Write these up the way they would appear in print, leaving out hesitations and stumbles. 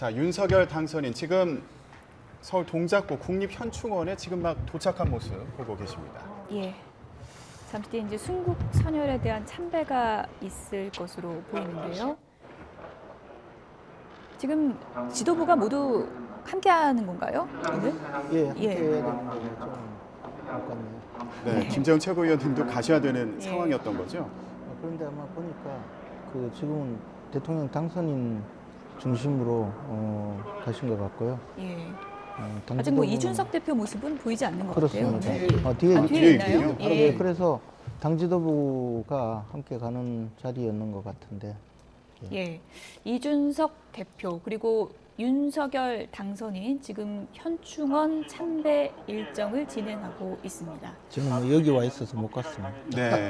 자, 윤석열 당선인 지금 서울 동작구 국립현충원에 지금 막 도착한 모습 보고 계십니다. 예. 잠시 뒤에 이제 순국 선열에 대한 참배가 있을 것으로 보이는데요. 지금 지도부가 모두 함께하는 건가요, 오늘? 예, 함께 예. 해야 되는 거는 좀 아깝네요. 네, 김재원 최고위원님도 가셔야 되는 예. 상황이었던 거죠? 그런데 아마 보니까 그 지금은 대통령 당선인 중심으로 가신 것 같고요. 예. 당 아직 뭐 지도부는- 이준석 대표 모습은 보이지 않는 것 그렇습니다. 같아요. 뒤에 아, 뒤에 뒤에 있나요? 있군요. 예. 예. 그래서 당 지도부가 함께 가는 자리였는 것 같은데. 예. 이준석 대표 그리고 윤석열 당선인 지금 현충원 참배 일정을 진행하고 있습니다. 저는 뭐 여기 와 있어서 못 갔습니다. 네.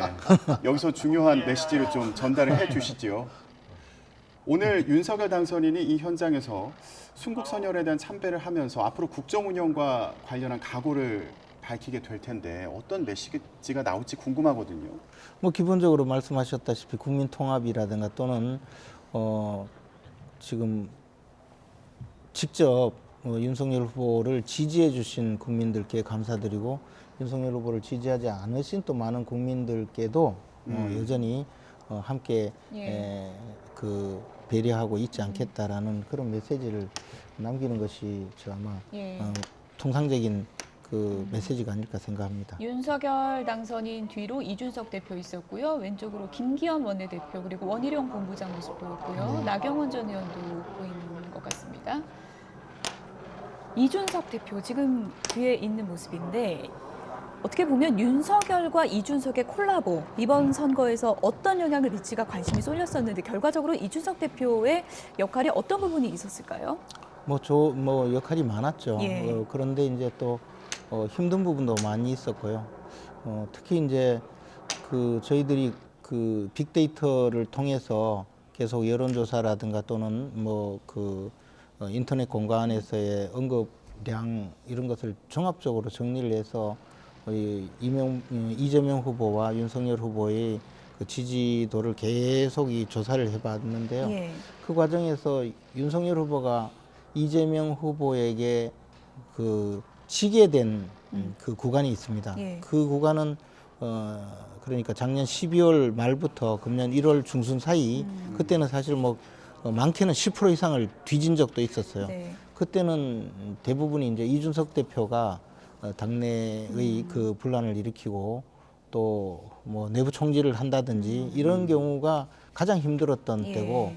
여기서 중요한 메시지를 좀 전달을 해 주시지요. 오늘 윤석열 당선인이 이 현장에서 순국 선열에 대한 참배를 하면서 앞으로 국정 운영과 관련한 각오를 밝히게 될 텐데 어떤 메시지가 나올지 궁금하거든요. 뭐 기본적으로 말씀하셨다시피 국민 통합이라든가 또는 지금 직접 윤석열 후보를 지지해 주신 국민들께 감사드리고 윤석열 후보를 지지하지 않으신 또 많은 국민들께도 여전히 함께 예. 그 배려하고 있지 않겠다라는 그런 메시지를 남기는 것이 아마 예. 통상적인 그 메시지가 아닐까 생각합니다. 윤석열 당선인 뒤로 이준석 대표 있었고요. 왼쪽으로 김기현 원내대표 그리고 원희룡 본부장 모습 보였고요. 나경원 전 의원도 보이는 것 같습니다. 이준석 대표 지금 뒤에 있는 모습인데 어떻게 보면 윤석열과 이준석의 콜라보 이번 선거에서 어떤 영향을 미칠까 관심이 쏠렸었는데 결과적으로 이준석 대표의 역할이 어떤 부분이 있었을까요? 뭐 역할이 많았죠. 예. 그런데 이제 또 힘든 부분도 많이 있었고요. 특히 이제 그 저희들이 그 빅데이터를 통해서 계속 여론조사라든가 또는 뭐 그 인터넷 공간에서의 언급량 이런 것을 종합적으로 정리를 해서 이재명 후보와 윤석열 후보의 그 지지도를 계속 이 조사를 해봤는데요. 예. 그 과정에서 윤석열 후보가 이재명 후보에게 그 지게 된 그 구간이 있습니다. 예. 그 구간은 그러니까 작년 12월 말부터 금년 1월 중순 사이 그때는 사실 뭐 많게는 10% 이상을 뒤진 적도 있었어요. 네. 그때는 대부분이 이제 이준석 대표가 당내의 그 분란을 일으키고 또 뭐 내부 총질을 한다든지 이런 경우가 가장 힘들었던 예. 때고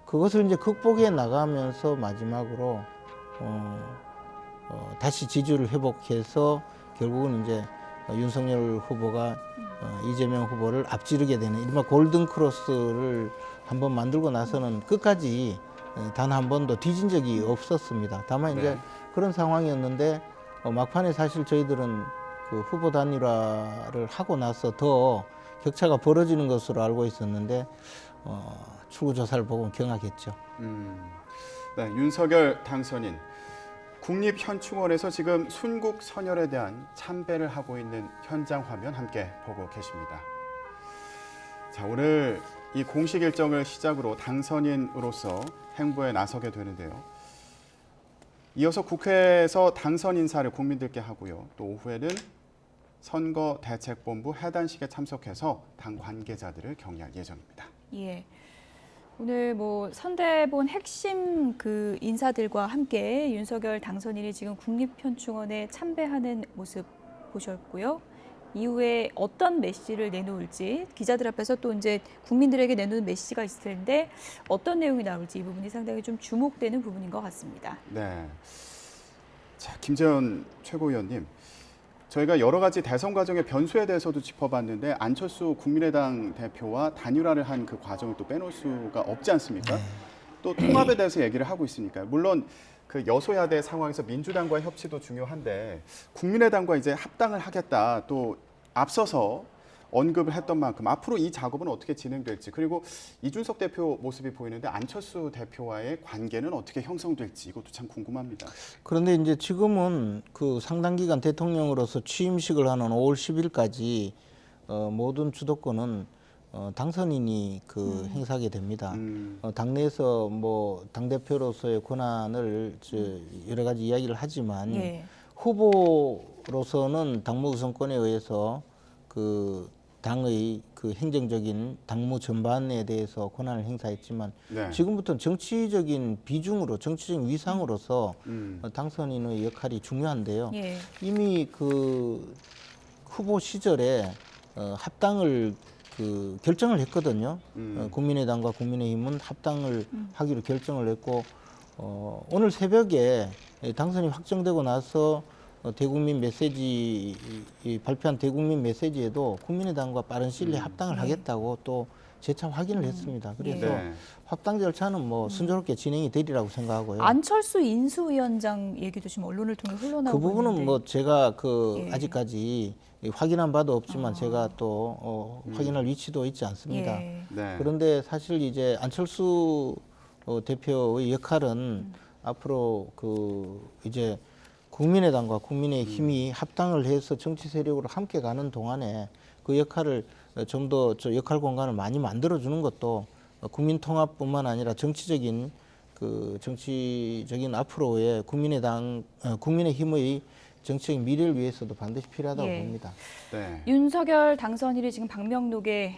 그것을 이제 극복해 나가면서 마지막으로 다시 지지를 회복해서 결국은 이제 윤석열 후보가 이재명 후보를 앞지르게 되는 이른바 골든 크로스를 한번 만들고 나서는 끝까지 단 한 번도 뒤진 적이 없었습니다. 다만 이제 그런 상황이었는데 막판에 사실 저희들은 그 후보 단일화를 하고 나서 더 격차가 벌어지는 것으로 알고 있었는데 출구 조사를 보고 경악했죠. 네, 윤석열 당선인 국립현충원에서 지금 순국 선열에 대한 참배를 하고 있는 현장 화면 함께 보고 계십니다. 자, 오늘 이 공식 일정을 시작으로 당선인으로서 행보에 나서게 되는데요. 이어서 국회에서 당선 인사를 국민들께 하고요. 또 오후에는 선거대책본부 해단식에 참석해서 당 관계자들을 격려할 예정입니다. 예. 오늘 뭐 선대본 핵심 그 인사들과 함께 윤석열 당선인이 지금 국립현충원에 참배하는 모습 보셨고요. 이후에 어떤 메시지를 내놓을지 기자들 앞에서 또 이제 국민들에게 내놓는 메시지가 있을 텐데 어떤 내용이 나올지 이 부분이 상당히 좀 주목되는 부분인 것 같습니다. 네. 자, 김재원 최고위원님. 저희가 여러 가지 대선 과정의 변수에 대해서도 짚어봤는데 안철수 국민의당 대표와 단일화를 한 그 과정을 또 빼놓을 수가 없지 않습니까? 또 통합에 대해서 얘기를 하고 있으니까요. 물론 그 여소야대 상황에서 민주당과의 협치도 중요한데 국민의당과 이제 합당을 하겠다 또 앞서서 언급을 했던 만큼 앞으로 이 작업은 어떻게 진행될지 그리고 이준석 대표 모습이 보이는데 안철수 대표와의 관계는 어떻게 형성될지 이것도 참 궁금합니다. 그런데 이제 지금은 그 상당 기간 대통령으로서 취임식을 하는 5월 10일까지 모든 주도권은 당선인이 행사하게 됩니다. 당내에서 뭐 당대표로서의 권한을 여러 가지 이야기를 하지만 예. 후보로서는 당무 우선권에 의해서 당의 행정적인 당무 전반에 대해서 권한을 행사했지만 네. 지금부터는 정치적인 비중으로 정치적인 위상으로서 당선인의 역할이 중요한데요. 예. 이미 후보 시절에 합당을 결정을 했거든요. 국민의당과 국민의힘은 합당을 하기로 결정을 했고 오늘 새벽에 당선이 확정되고 나서 대국민 메시지 발표한 대국민 메시지에도 국민의당과 빠른 시일 내에 합당을 하겠다고 또 재차 확인을 했습니다. 그래서 네. 합당 절차는 뭐 순조롭게 진행이 되리라고 생각하고요. 안철수 인수위원장 얘기도 지금 언론을 통해 흘러나오고 그 부분은 있는데. 뭐 제가 예. 아직까지 확인한 바도 없지만 제가 또 확인할 위치도 있지 않습니다. 예. 네. 그런데 사실 이제 안철수 대표의 역할은 앞으로 이제 국민의당과 국민의힘이 합당을 해서 정치 세력으로 함께 가는 동안에 그 역할을 좀 더 역할 공간을 많이 만들어주는 것도 국민 통합뿐만 아니라 정치적인 앞으로의 국민의힘의 정치적인 미래를 위해서도 반드시 필요하다고 예. 봅니다. 네. 윤석열 당선인이 지금 방명록에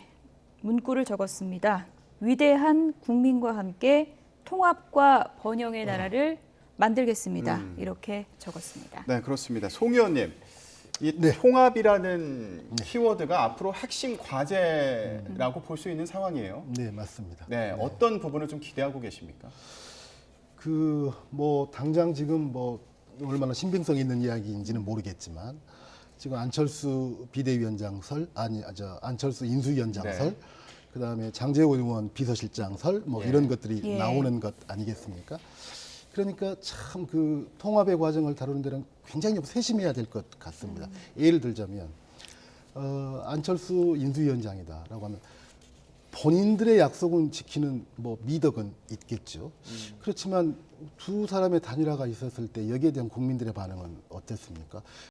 문구를 적었습니다. 위대한 국민과 함께 통합과 번영의 나라를 만들겠습니다. 이렇게 적었습니다. 네, 그렇습니다. 송 의원님, 이 네. 통합이라는 키워드가 앞으로 핵심 과제라고 볼 수 있는 상황이에요. 네, 맞습니다. 네, 어떤 부분을 좀 기대하고 계십니까? 뭐 당장 지금 뭐 얼마나 신빙성 있는 이야기인지는 모르겠지만 지금 안철수 비대위원장설 안철수 인수위원장설 네. 그다음에 장제원 의원 비서실장설 뭐 예. 이런 것들이 예. 나오는 것 아니겠습니까? 그러니까 참 통합의 과정을 다루는 데는 굉장히 좀 세심해야 될 것 같습니다. 예를 들자면 안철수 인수위원장이다라고 하면 본인들의 약속은 지키는 뭐 미덕은 있겠죠. 그렇지만 두 사람의 단일화가 있었을 때 여기에 대한 국민들의 반응은 어땠습니까?